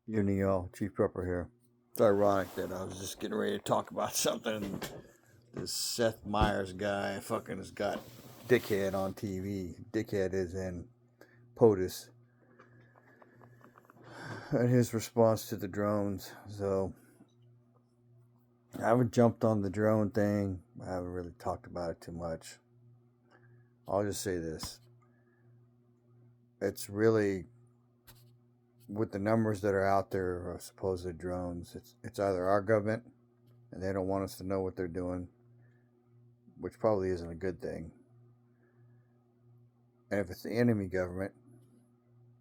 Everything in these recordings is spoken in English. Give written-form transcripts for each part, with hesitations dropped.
Evening, y'all. Chief Prepper here. It's ironic that I was just getting ready to talk about something. This Seth Meyers guy fucking has got Dickhead on TV. Dickhead is in POTUS. And his response to the drones. So, I haven't jumped on the drone thing. I haven't really talked about it too much. I'll just say this. It's really, with the numbers that are out there of supposed drones, it's either our government and they don't want us to know what they're doing, which probably isn't a good thing. And if it's the enemy government,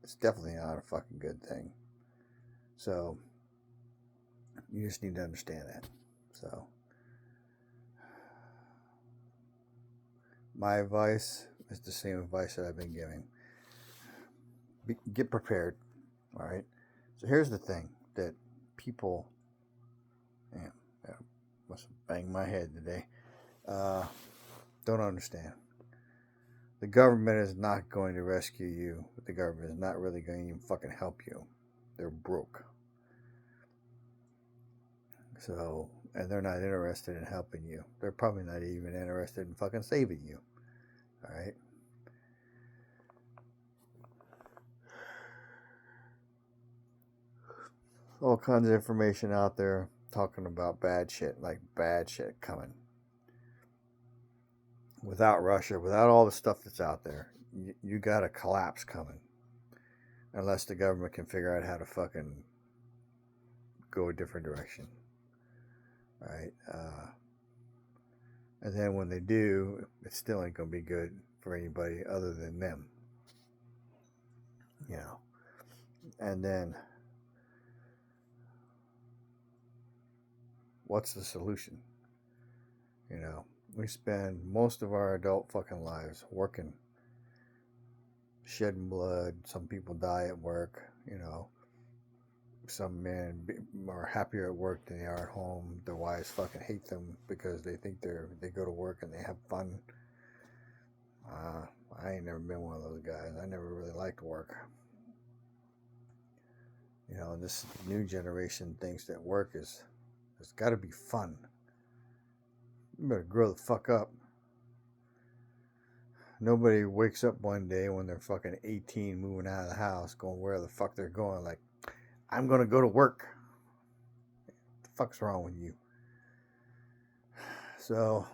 it's definitely not a fucking good thing. So, you just need to understand that. So, my advice is the same advice that I've been giving. Get prepared, all right? So, here's the thing that people, man, I must have banged my head today, don't understand. The government is not going to rescue you. The government is not really going to even fucking help you. They're broke. So, and they're not interested in helping you. They're probably not even interested in fucking saving you. Alright? All kinds of information out there talking about bad shit, like bad shit coming. Without Russia, without all the stuff that's out there, you got a collapse coming. Unless the government can figure out how to fucking go a different direction. Right? And then when they do, it still ain't going to be good for anybody other than them. You know. And then, what's the solution? You know, we spend most of our adult fucking lives working, shedding blood. Some people die at work, you know. Some men are happier at work than they are at home. Their wives fucking hate them because they think they go to work and they have fun. I ain't never been one of those guys. I never really liked work. You know, this new generation thinks that work it's got to be fun. You better grow the fuck up. Nobody wakes up one day when they're fucking 18 moving out of the house going where the fuck they're going like, I'm going to go to work. What the fuck's wrong with you? So,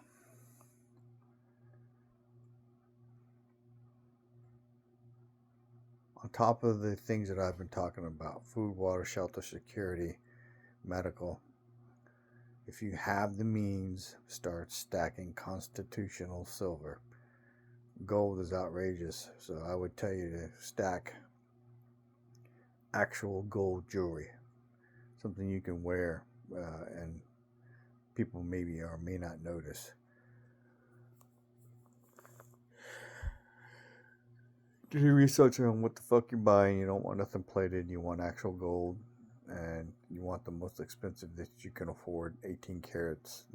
on top of the things that I've been talking about, food, water, shelter, security, medical, if you have the means, start stacking constitutional silver. Gold is outrageous, so I would tell you to stack actual gold jewelry, something you can wear and people maybe or may not notice. Do your research on what the fuck you're buying. You don't want nothing plated. You want actual gold, and you want the most expensive that you can afford. 18 carats,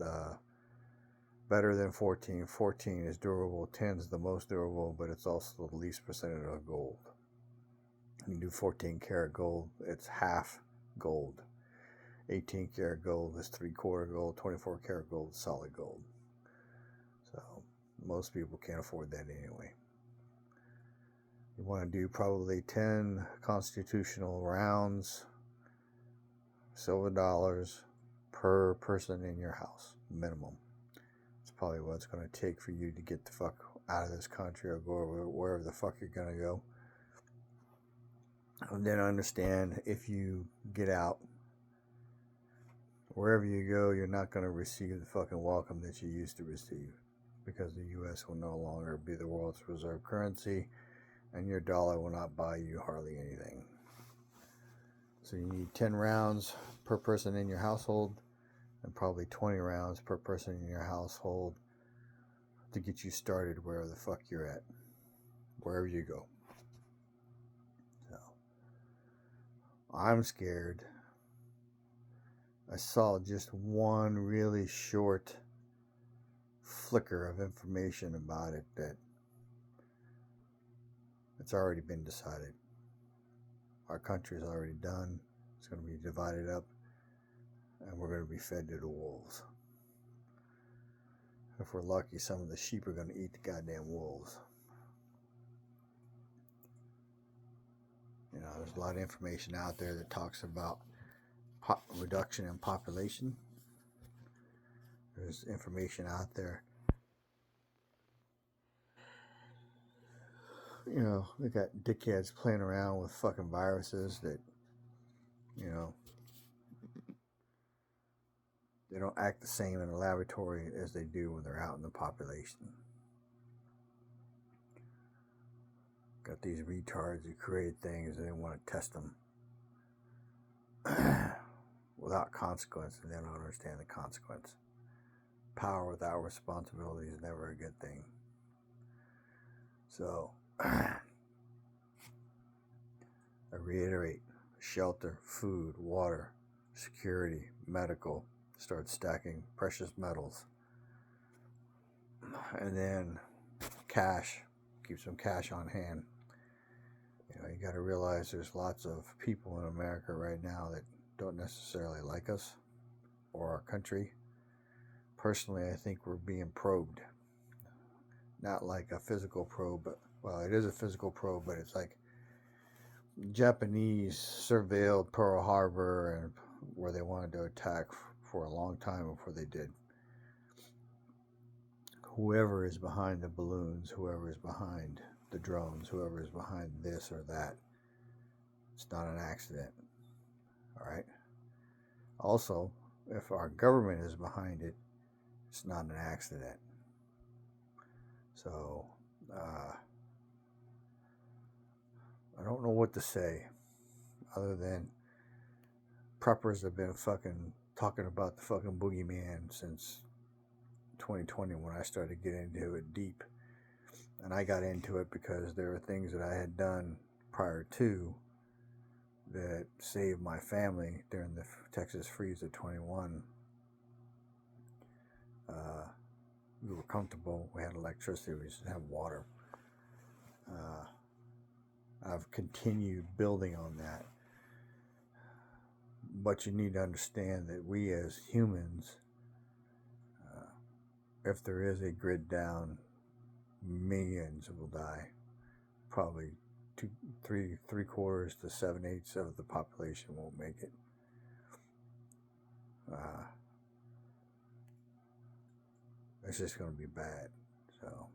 better than 14. 14 is durable. 10 is the most durable, but it's also the least percentage of gold. You do 14 karat gold, it's half gold. 18 karat gold is 3/4 gold. 24 karat gold is solid gold. So most people can't afford that anyway. You want to do probably 10 constitutional rounds, silver dollars per person in your house, minimum. It's probably what it's going to take for you to get the fuck out of this country or go wherever the fuck you're going to go. And then understand, if you get out, wherever you go, you're not going to receive the fucking welcome that you used to receive, because the U.S. will no longer be the world's reserve currency, and your dollar will not buy you hardly anything. So you need 10 rounds per person in your household, and probably 20 rounds per person in your household to get you started wherever the fuck you're at, wherever you go. So, I'm scared. I saw just one really short flicker of information about it that it's already been decided. Our country is already done. It's going to be divided up, and we're going to be fed to the wolves. If we're lucky, some of the sheep are going to eat the goddamn wolves. You know, there's a lot of information out there that talks about reduction in population. There's information out there. You know, we got dickheads playing around with fucking viruses that, you know, they don't act the same in a laboratory as they do when they're out in the population. Got these retards who create things and they want to test them without consequence, and they don't understand the consequence. Power without responsibility is never a good thing. So, I reiterate, shelter, food, water, security, medical, start stacking precious metals. And then cash, keep some cash on hand. You know, you got to realize there's lots of people in America right now that don't necessarily like us or our country. Personally, I think we're being probed. Not like a physical probe, but, well, it is a physical probe, but it's like Japanese surveilled Pearl Harbor and where they wanted to attack for a long time before they did. Whoever is behind the balloons, whoever is behind the drones, whoever is behind this or that, it's not an accident. All right. Also, if our government is behind it, it's not an accident. So, I don't know what to say other than preppers have been fucking talking about the fucking boogeyman since 2020 when I started getting into it deep. And I got into it because there were things that I had done prior to that saved my family during the Texas freeze of 21. We were comfortable. We had electricity. We just didn't have water. I've continued building on that. But you need to understand that we as humans, if there is a grid down, millions will die. Probably three quarters to 7/8 of the population won't make it. It's just going to be bad. So,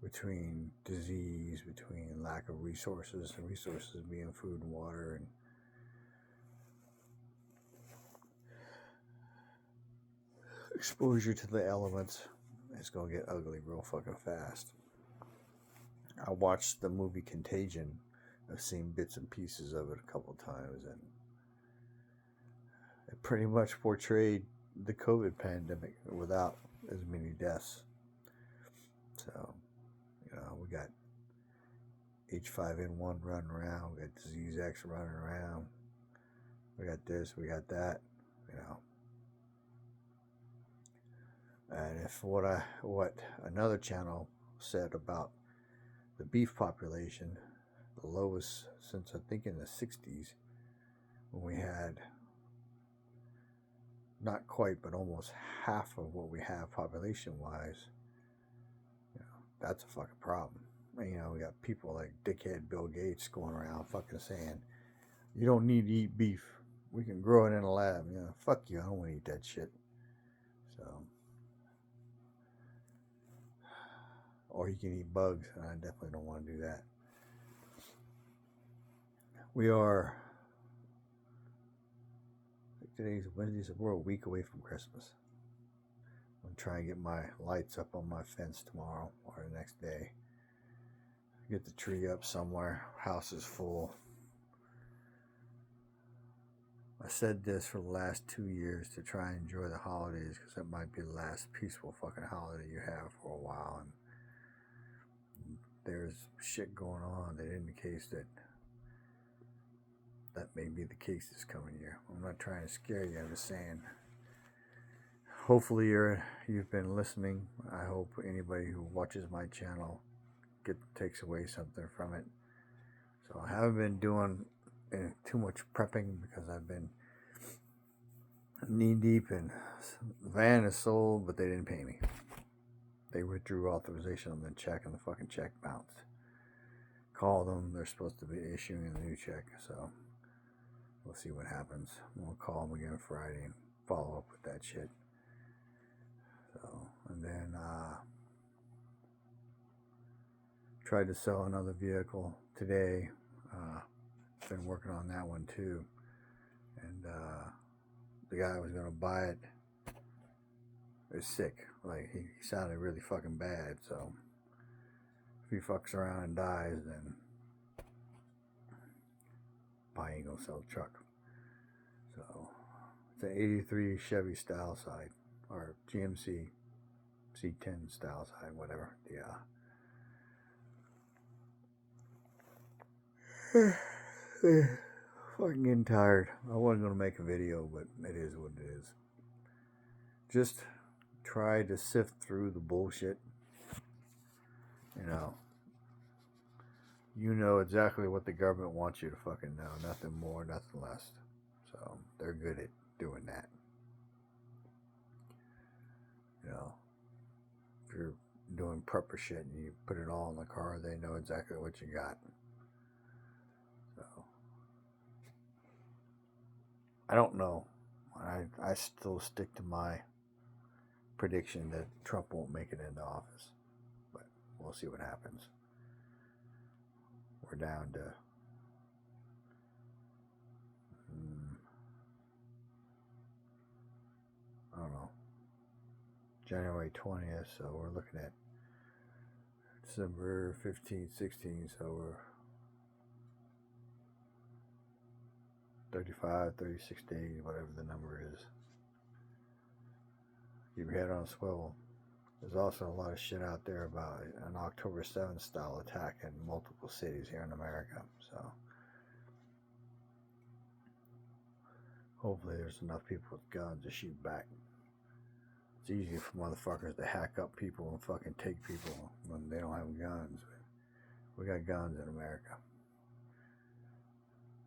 between disease, between lack of resources, and resources being food and water, and exposure to the elements, it's going to get ugly real fucking fast. I watched the movie Contagion. I've seen bits and pieces of it a couple times, and it pretty much portrayed the COVID pandemic without as many deaths. So, you know, we got H5N1 running around, we got Disease X running around, we got this, we got that, you know. And if what another channel said about the beef population, the lowest since I think in the 60s, when we had not quite but almost half of what we have population wise, you know, that's a fucking problem. And, you know, we got people like dickhead Bill Gates going around fucking saying, you don't need to eat beef, we can grow it in a lab. You know, fuck you, I don't want to eat that shit. So, or you can eat bugs, and I definitely don't want to do that. We are, today's Wednesday, so we're a week away from Christmas. I'm trying to get my lights up on my fence tomorrow or the next day. Get the tree up somewhere. House is full. I said this for the last 2 years to try and enjoy the holidays because it might be the last peaceful fucking holiday you have for a while. And there's shit going on that indicates that may be the case this coming year. I'm not trying to scare you. I'm just saying, hopefully you've been listening. I hope anybody who watches my channel takes away something from it. So I haven't been doing too much prepping because I've been knee deep in the van is sold, but they didn't pay me. They withdrew authorization on the check and the fucking check bounced. Call them, they're supposed to be issuing a new check, so we'll see what happens. We'll call them again Friday and follow up with that shit. So, and then tried to sell another vehicle today. Been working on that one too, and the guy who was gonna buy it is sick. Like he sounded really fucking bad. So if he fucks around and dies, then probably ain't gonna sell the truck. So it's an '83 Chevy style side or GMC C10 style side, whatever. Yeah. Fucking getting tired. I wasn't gonna make a video, but it is what it is. Just try to sift through the bullshit. You know exactly what the government wants you to fucking know. Nothing more, nothing less. So they're good at doing that. If you're doing prepper shit and you put it all in the car, they know exactly what you got. So I don't know. I still stick to my prediction that Trump won't make it into office, but we'll see what happens. We're down to I don't know, January 20th, so we're looking at December 15th, 16th, so we're 35, 36 days, whatever the number is. Keep your head on a swivel. There's also a lot of shit out there about an October 7th style attack in multiple cities here in America. So hopefully there's enough people with guns to shoot back. It's easy for motherfuckers to hack up people and fucking take people when they don't have guns. We got guns in America.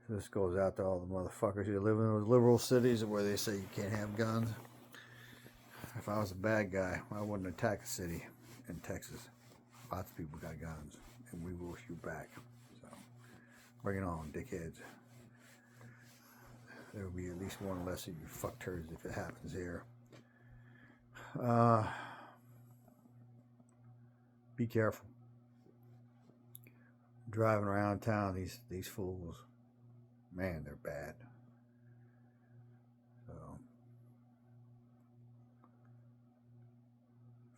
So this goes out to all the motherfuckers who live in those liberal cities where they say you can't have guns. If I was a bad guy, I wouldn't attack a city in Texas. Lots of people got guns, and we will shoot back. So, bring it on, dickheads. There will be at least one less of you fuckturds if it happens here. Be careful. Driving around town, these fools, man, they're bad.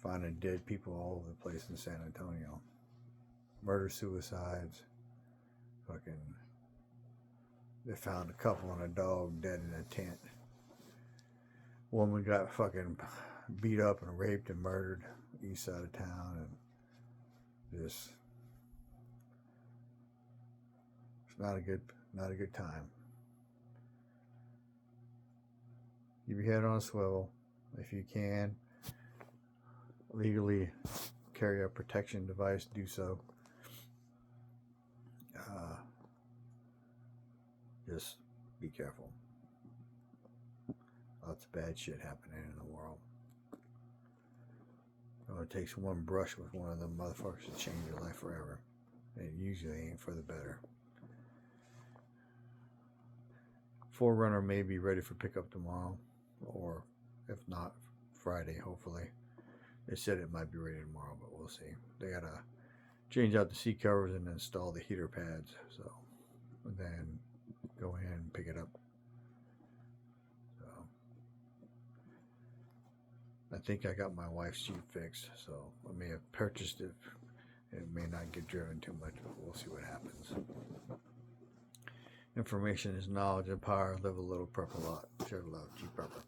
Finding dead people all over the place in San Antonio. Murder suicides. Fucking. They found a couple and a dog dead in a tent. Woman got fucking beat up and raped and murdered east side of town, and just it's not a good time. Keep your head on a swivel if you can. Legally carry a protection device, do so. Just be careful. Lots of bad shit happening in the world. It only takes one brush with one of them motherfuckers to change your life forever. And it usually ain't for the better. 4Runner may be ready for pickup tomorrow, or if not, Friday, hopefully. They said it might be ready tomorrow, but we'll see. They gotta change out the seat covers and install the heater pads, so and then go in and pick it up. So I think I got my wife's Jeep fixed, so I may have purchased it. It may not get driven too much, but we'll see what happens. Information is knowledge and power. Live a little, prep a lot. Share love, Jeep Prepper.